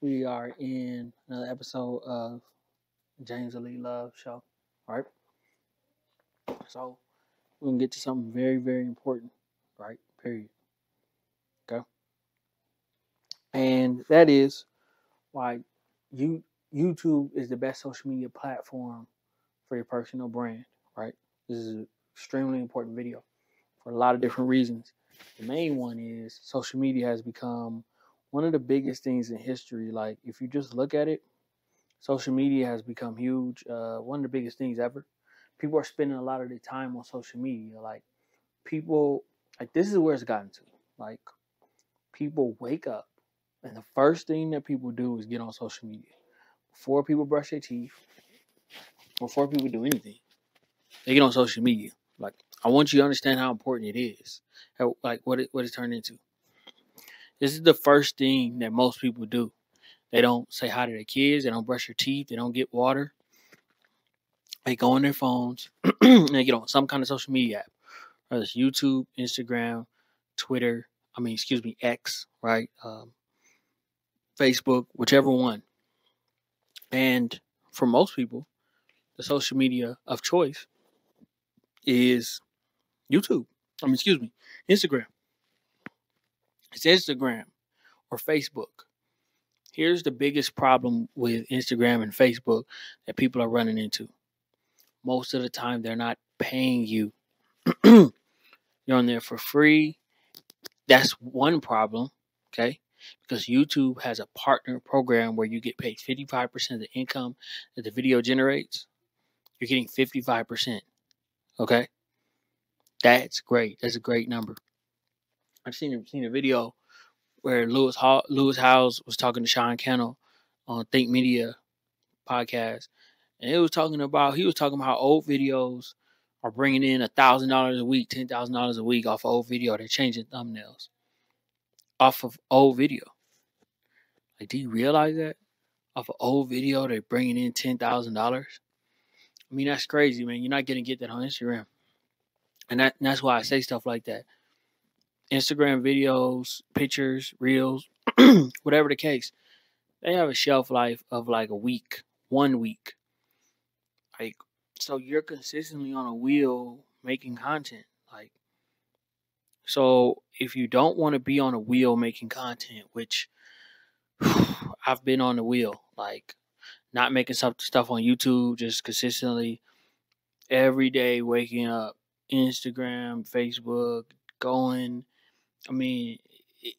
We are in another episode of James Ali Love Show. All right. So we're gonna get to something very, very important, right? Period. Okay. And that is why you YouTube is the best social media platform for your personal brand, right? This is an extremely important video for a lot of different reasons. The main one is social media has become one of the biggest things in history. Like if you just look at it, social media has become huge. One of the biggest things ever. People are spending a lot of their time on social media. Like people, like this is where it's gotten to. Like people wake up, and the first thing that people do is get on social media before people brush their teeth, before people do anything. They get on social media. Like I want you to understand how important it is. Like what it's turned into. This is the first thing that most people do. They don't say hi to their kids. They don't brush their teeth. They don't get water. They go on their phones and they get on some kind of social media app, whether it's YouTube, Instagram, Twitter. X, right? Facebook, whichever one. And for most people, the social media of choice is YouTube. Instagram. It's Instagram or Facebook. Here's the biggest problem with Instagram and Facebook that people are running into. Most of the time, they're not paying you. You're on there for free. That's one problem, okay? Because YouTube has a partner program where you get paid 55% of the income that the video generates. You're getting 55%, okay? That's great. That's a great number. I've seen a video where Lewis Howes was talking to Sean Cannell on Think Media podcast, and he was talking about how old videos are bringing in $1,000 a week, $10,000 a week off of old video. They're changing thumbnails off of old video. Like, do you realize that? Off an old video, they're bringing in $10,000. I mean, that's crazy, man. You're not gonna get that on Instagram, and that's why I say stuff like that. Instagram videos, pictures, reels, whatever the case, they have a shelf life of like a week, 1 week. Like, so you're consistently on a wheel making content. Like, so if you don't want to be on a wheel making content, which I've been on the wheel, like not making stuff on YouTube, just consistently every day waking up, Instagram, Facebook, going. I mean,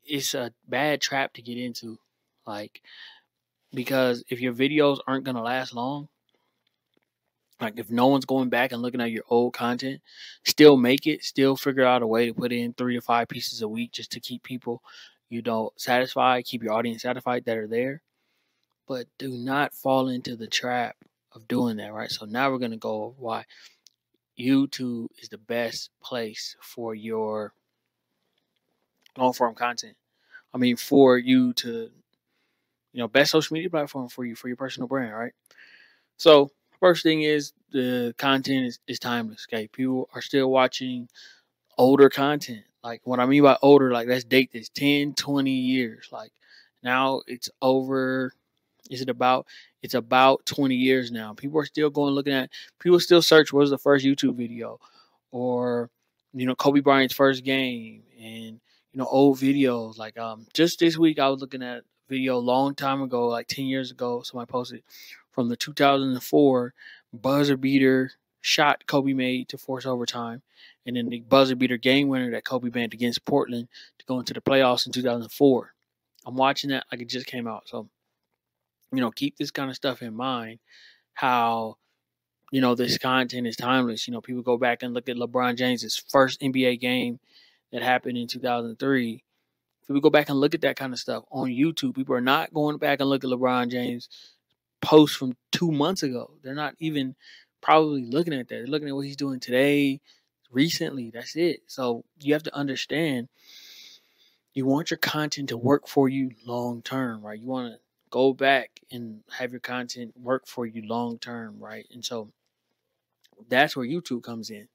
it's a bad trap to get into, like because if your videos aren't gonna last long, like if no one's going back and looking at your old content, still make it, still figure out a way to put in 3 to 5 pieces a week just to keep people, satisfied, keep your audience satisfied that are there. But do not fall into the trap of doing that, right? So now we're gonna go over why YouTube is the best place for your long form content. I mean, for you to, best social media platform for you, for your personal brand, right? So, first thing is the content is timeless. Okay, people are still watching older content. Like, what I mean by older, like, let's date this 10, 20 years. Like, now it's over. It's about 20 years now. People are still people still search what was the first YouTube video, or, Kobe Bryant's first game, and, old videos. Like, just this week, I was looking at a video a long time ago, like 10 years ago. Somebody posted from the 2004 buzzer beater shot Kobe made to force overtime, and then the buzzer beater game winner that Kobe made against Portland to go into the playoffs in 2004. I'm watching that like it just came out. So, keep this kind of stuff in mind. How, this content is timeless. People go back and look at LeBron James's first NBA game that happened in 2003. People go back and look at that kind of stuff on YouTube. People are not going back and look at LeBron James post from 2 months ago. They're not even probably looking at that. They're looking at what he's doing today, recently. That's it. So you have to understand, you want your content to work for you long term, right? You want to go back and have your content work for you long term, right? And so that's where YouTube comes in,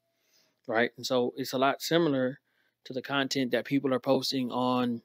right? And so it's a lot similar to the content that people are posting on